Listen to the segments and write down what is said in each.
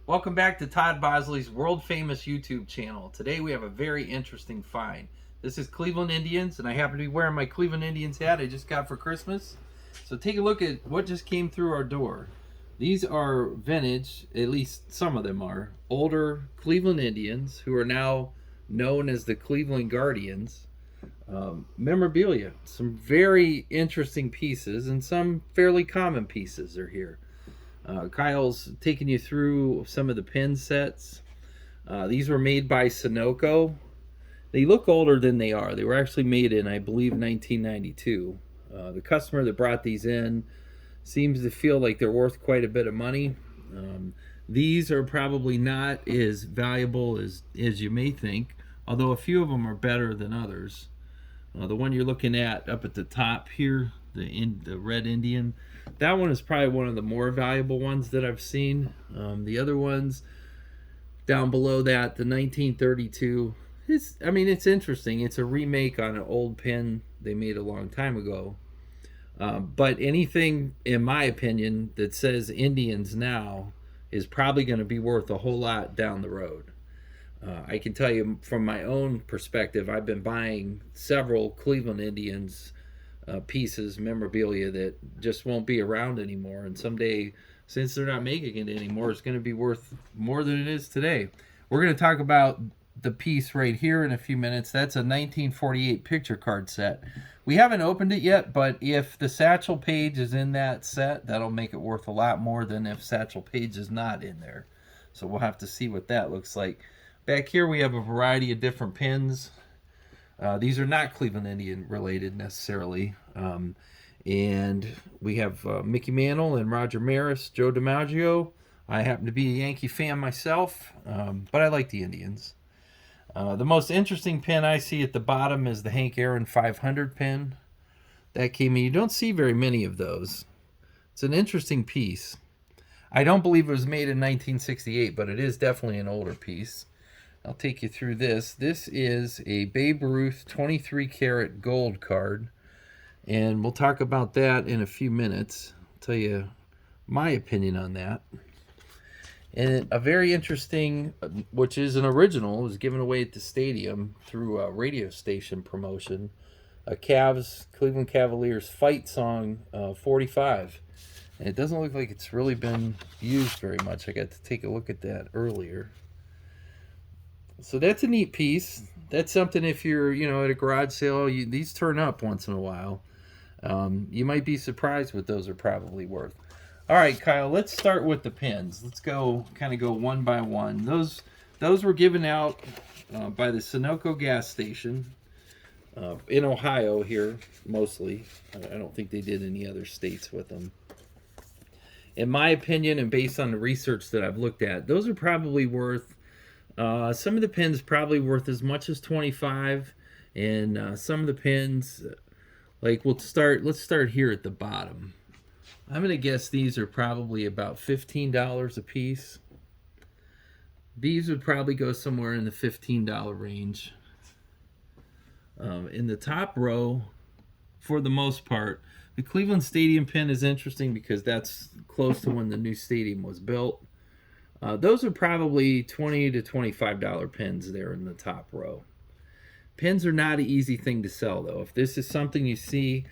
Welcome back to Todd Bosley's world famous YouTube channel. Today we have a very interesting find. This is Cleveland Indians, and I happen to be wearing my Cleveland Indians hat I just got for Christmas. So take a look at what just came through our door. These are vintage, at least some of them are, older Cleveland Indians who are now known as the Cleveland Guardians. Memorabilia, some very interesting pieces and some fairly common pieces are here. Kyle's taking you through some of the pin sets. These were made by Sunoco. They look older than they are. They were actually made in, I believe, 1992. The customer that brought these in seems to feel like they're worth quite a bit of money. These are probably not as valuable as you may think, although a few of them are better than others. The one you're looking at up at the top here, the red Indian, that one is probably one of the more valuable ones that I've seen. The other ones down below that, the 1932, it's interesting. It's a remake on an old pin they made a long time ago. But anything, in my opinion, that says Indians now is probably going to be worth a whole lot down the road. I can tell you from my own perspective, I've been buying several Cleveland Indians pieces, memorabilia that just won't be around anymore. And someday, since they're not making it anymore, it's going to be worth more than it is today. We're going to talk about the piece right here in a few minutes. That's a 1948 picture card set. We haven't opened it yet, but if the Satchel Paige is in that set, that'll make it worth a lot more than if Satchel Paige is not in there. So we'll have to see what that looks like. Back here we have a variety of different pins. These are not Cleveland Indian related necessarily. And we have Mickey Mantle and Roger Maris, Joe DiMaggio. I happen to be a Yankee fan myself, but I like the Indians. The most interesting pin I see at the bottom is the Hank Aaron 500 pin. That came in. You don't see very many of those. It's an interesting piece. I don't believe it was made in 1968, but it is definitely an older piece. I'll take you through this. This is a Babe Ruth 23 karat gold card, and we'll talk about that in a few minutes. I'll tell you my opinion on that. And a very interesting, which is an original, was given away at the stadium through a radio station promotion, a Cleveland Cavaliers fight song 45. And it doesn't look like it's really been used very much. I got to take a look at that earlier. So that's a neat piece. That's something if you're, at a garage sale, these turn up once in a while. You might be surprised what those are probably worth. All right, Kyle, let's start with the pins. Let's go one by one. Those were given out by the Sunoco gas station in Ohio here, mostly. I don't think they did any other states with them. In my opinion, and based on the research that I've looked at, those are probably worth some of the pins probably worth as much as 25, and some of the pins, let's start here at the bottom. I'm gonna guess these are probably about $15 a piece. These would probably go somewhere in the $15 range. In the top row, for the most part, the Cleveland Stadium pin is interesting because that's close to when the new stadium was built. Those are probably $20 to $25 pins there in the top row. Pins are not an easy thing to sell, though. If this is something you see,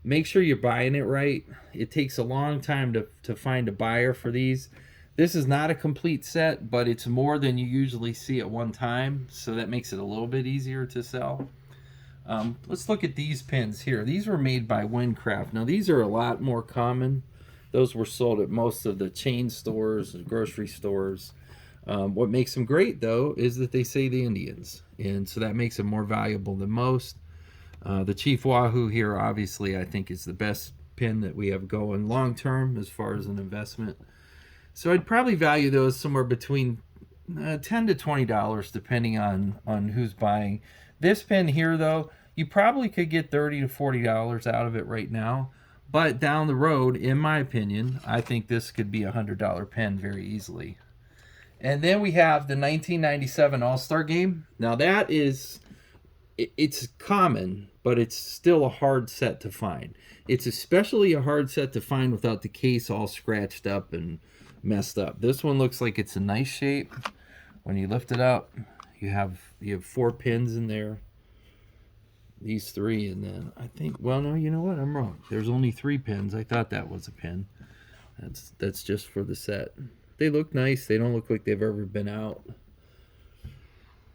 make sure you're buying it right. It takes a long time to find a buyer for these. This is not a complete set, but it's more than you usually see at one time, so that makes it a little bit easier to sell. Let's look at these pins here. These were made by Windcraft. Now, these are a lot more common. Those were sold at most of the chain stores and grocery stores. What makes them great, though, is that they say the Indians, and so that makes them more valuable than most. The Chief Wahoo here, obviously, I think is the best pin that we have going long term as far as an investment. So I'd probably value those somewhere between $10 to $20, depending on who's buying. This pin here, though, you probably could get $30 to $40 out of it right now. But down the road, in my opinion, I think this could be a $100 pen very easily. And then we have the 1997 All-Star Game. Now that is, it's common, but it's still a hard set to find. It's especially a hard set to find without the case all scratched up and messed up. This one looks like it's a nice shape. When you lift it up, you have 4 pins in there. These 3, and then I think, well, no, you know what? I'm wrong. There's only 3 pins. I thought that was a pin. That's just for the set. They look nice. They don't look like they've ever been out.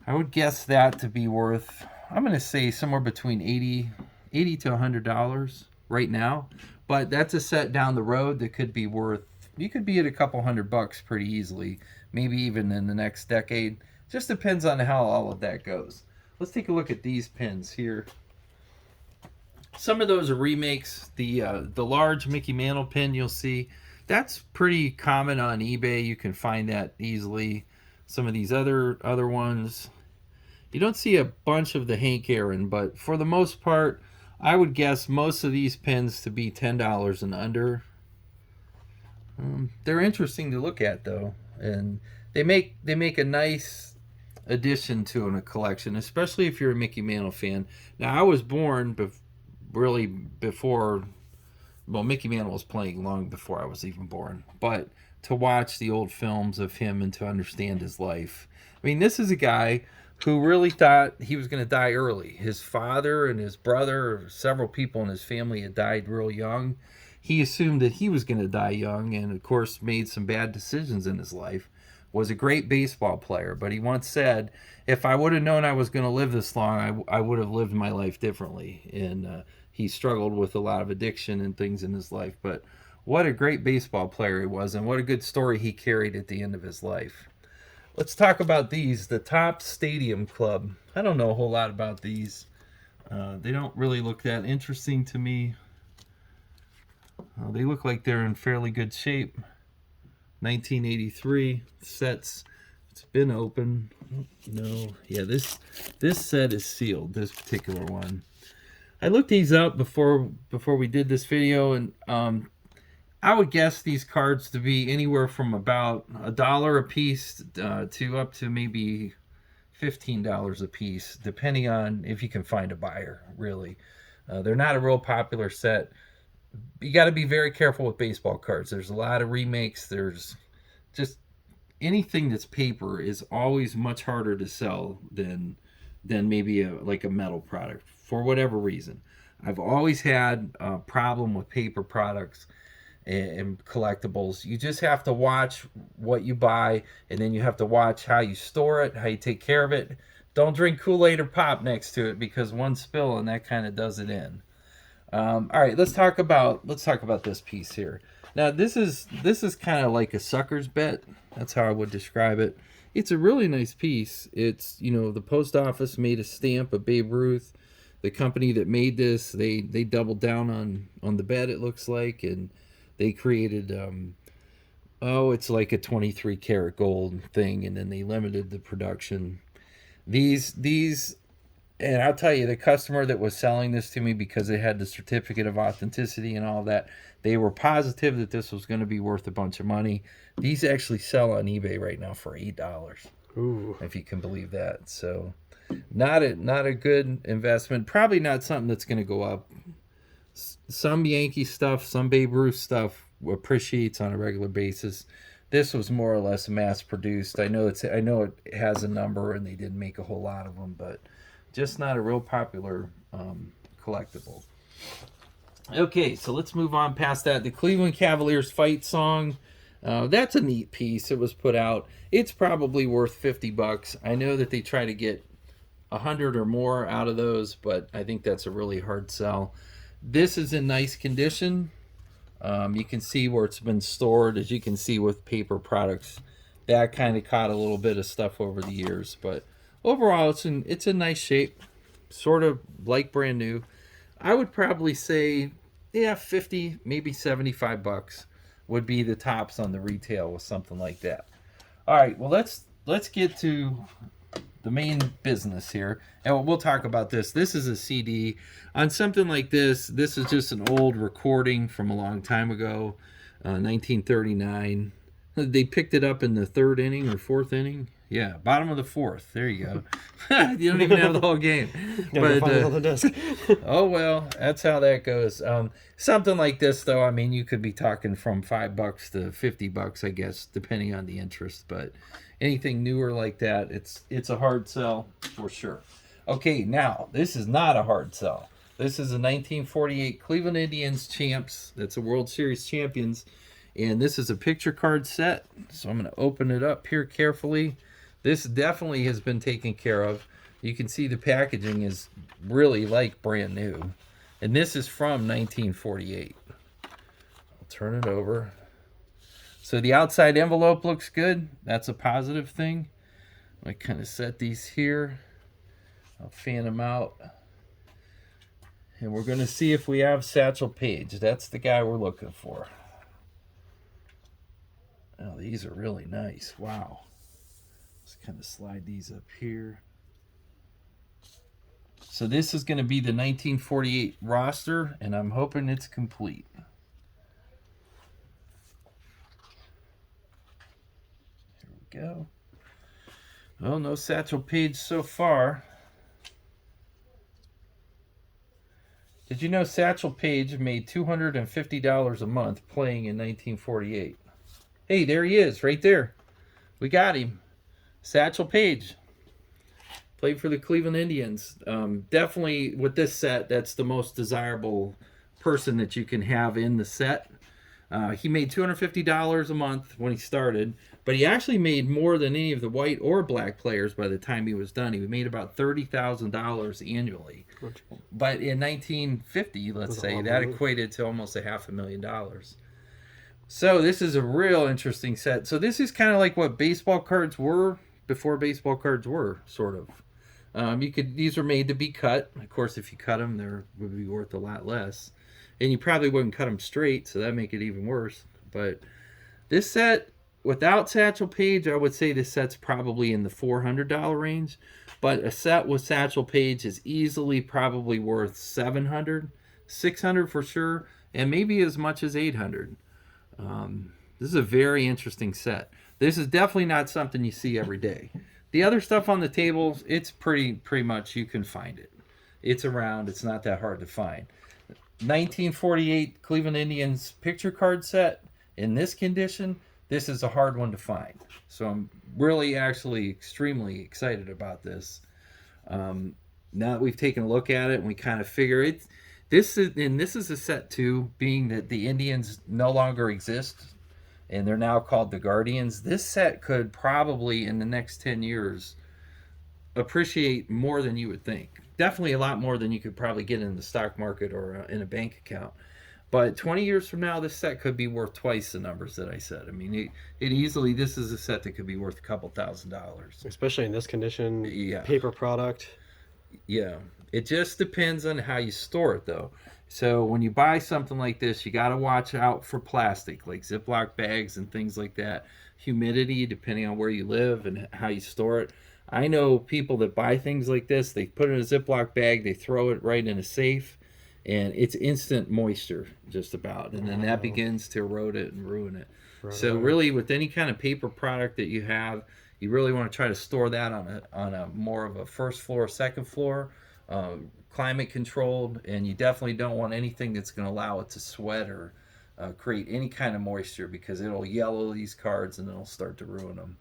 I would guess that to be worth, I'm going to say somewhere between $80 to $100 right now. But that's a set down the road that could be worth, you could be at a couple $100 pretty easily. Maybe even in the next decade. Just depends on how all of that goes. Let's take a look at these pins here. Some of those are remakes. The large Mickey Mantle pin you'll see, that's pretty common on eBay. You can find that easily. Some of these other ones, you don't see a bunch of the Hank Aaron, but for the most part, I would guess most of these pins to be $10 and under. They're interesting to look at though, and they make a nice addition to a collection, especially if you're a Mickey Mantle fan. Now, I was born really before, well, Mickey Mantle was playing long before I was even born, but to watch the old films of him and to understand his life. I mean, this is a guy who really thought he was going to die early. His father and his brother, several people in his family had died real young. He assumed that he was going to die young, and of course made some bad decisions in his life. Was a great baseball player, but he once said, if I would have known I was going to live this long, I would have lived my life differently. And he struggled with a lot of addiction and things in his life. But what a great baseball player he was, and what a good story he carried at the end of his life. Let's talk about these, the Topps Stadium Club. I don't know a whole lot about these. They don't really look that interesting to me. They look like they're in fairly good shape. 1983 sets. It's been open. No, yeah, this set is sealed. This particular one. I looked these up before we did this video, and I would guess these cards to be anywhere from about $1 a piece to up to maybe $15 a piece, depending on if you can find a buyer. Really, they're not a real popular set. You got to be very careful with baseball cards. There's a lot of remakes. There's just anything that's paper is always much harder to sell than maybe like a metal product for whatever reason. I've always had a problem with paper products and collectibles. You just have to watch what you buy, and then you have to watch how you store it, how you take care of it. Don't drink Kool-Aid or pop next to it, because one spill and that kind of does it in. All right, let's talk about this piece here. Now, this is kind of like a sucker's bet. That's how I would describe it. It's a really nice piece. It's, the post office made a stamp of Babe Ruth. The company that made this, they doubled down on the bet, it looks like, and they created it's like a 23 karat gold thing, and then they limited the production. These and I'll tell you, the customer that was selling this to me, because it had the certificate of authenticity and all that, they were positive that this was going to be worth a bunch of money. These actually sell on eBay right now for $8. Ooh. If you can believe that. So not a good investment. Probably not something that's going to go up. Some Yankee stuff, some Babe Ruth stuff appreciates on a regular basis. This was more or less mass produced. I know it has a number, and they didn't make a whole lot of them, but just not a real popular collectible. Okay, so let's move on past that. The Cleveland Cavaliers fight song. That's a neat piece. It was put out. It's probably worth $50. I know that they try to get 100 or more out of those, but I think that's a really hard sell. This is in nice condition. You can see where it's been stored. As you can see with paper products, that kind of caught a little bit of stuff over the years, but overall, it's in nice shape, sort of like brand new. I would probably say, yeah, 50, maybe $75 would be the tops on the retail with something like that. All right, well, let's get to the main business here, and we'll talk about this. This is a CD. On something like this, this is just an old recording from a long time ago, 1939. They picked it up in the third inning or fourth inning. Yeah, bottom of the fourth. There you go. You don't even have the whole game. But find it on the desk. Oh well, that's how that goes. Something like this, though. I mean, you could be talking from $5 to $50, I guess, depending on the interest. But anything newer like that, it's a hard sell for sure. Okay, now this is not a hard sell. This is a 1948 Cleveland Indians champs. That's a World Series champions. And this is a picture card set. So I'm going to open it up here carefully. This definitely has been taken care of. You can see the packaging is really like brand new. And this is from 1948. I'll turn it over. So the outside envelope looks good. That's a positive thing. I kind of set these here. I'll fan them out. And we're going to see if we have Satchel Paige. That's the guy we're looking for. Oh, these are really nice. Wow. Let's kind of slide these up here. So this is going to be the 1948 roster, and I'm hoping it's complete. Here we go. Oh, no Satchel Paige so far. Did you know Satchel Paige made $250 a month playing in 1948? Hey, there he is, right there. We got him. Satchel Paige. Played for the Cleveland Indians. Definitely with this set, that's the most desirable person that you can have in the set. He made $250 a month when he started, but he actually made more than any of the white or black players by the time he was done. He made about $30,000 annually. But in 1950, let's say, that equated to almost $500,000. So this is a real interesting set. So this is kind of like what baseball cards were before baseball cards were, sort of. These are made to be cut. Of course, if you cut them, they would be worth a lot less. And you probably wouldn't cut them straight, so that'd make it even worse. But this set, without Satchel Paige, I would say this set's probably in the $400 range. But a set with Satchel Paige is easily probably worth $700, $600 for sure, and maybe as much as $800. This is a very interesting set. This is definitely not something you see every day. The other stuff on the tables, it's pretty much you can find it. It's around. It's not that hard to find. 1948 Cleveland Indians picture card set in this condition, this is a hard one to find. So I'm really actually extremely excited about this. Now that we've taken a look at it and we kind of figure it, this is a set too, being that the Indians no longer exist and they're now called the Guardians. This set could probably in the next 10 years appreciate more than you would think. Definitely a lot more than you could probably get in the stock market or in a bank account. But 20 years from now, this set could be worth twice the numbers that I said. I mean, it easily, this is a set that could be worth a couple $1,000s. Especially in this condition, yeah. Paper product. Yeah. It just depends on how you store it, though. So when you buy something like this, you got to watch out for plastic, like Ziploc bags and things like that. Humidity, depending on where you live and how you store it. I know people that buy things like this, they put it in a Ziploc bag, they throw it right in a safe, and it's instant moisture just about. And then that begins to erode it and ruin it. Right. So really with any kind of paper product that you have, you really want to try to store that on a more of a first floor, second floor, climate controlled, and you definitely don't want anything that's going to allow it to sweat or create any kind of moisture, because it'll yellow these cards and it'll start to ruin them.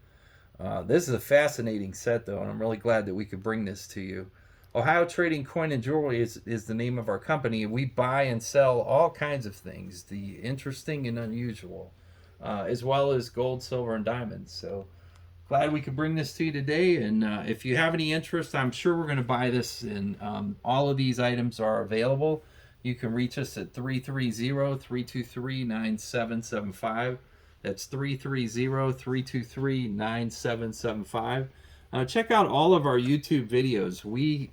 This is a fascinating set, though, and I'm really glad that we could bring this to you. Ohio Trading Coin and Jewelry is the name of our company, and we buy and sell all kinds of things, the interesting and unusual, as well as gold, silver, and diamonds. So glad we could bring this to you today, and if you have any interest, I'm sure we're going to buy this, and all of these items are available. You can reach us at 330-323-9775. That's 330-323-9775. Check out all of our YouTube videos. We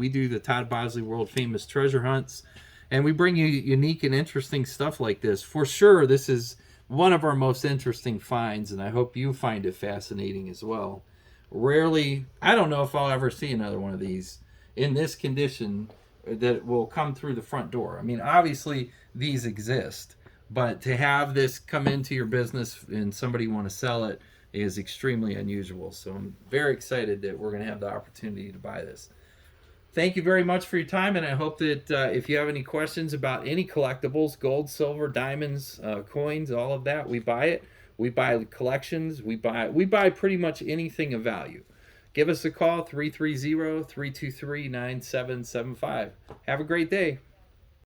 do the Todd Bosley World Famous Treasure Hunts, and we bring you unique and interesting stuff like this. For sure, this is one of our most interesting finds, and I hope you find it fascinating as well. Rarely, I don't know if I'll ever see another one of these in this condition that will come through the front door. I mean, obviously, these exist, But to have this come into your business and somebody want to sell it is extremely unusual. So I'm very excited that we're going to have the opportunity to buy this. Thank you very much for your time, and I hope that if you have any questions about any collectibles, gold, silver, diamonds, coins, all of that, we buy it. We buy collections. We buy pretty much anything of value. Give us a call, 330-323-9775. Have a great day.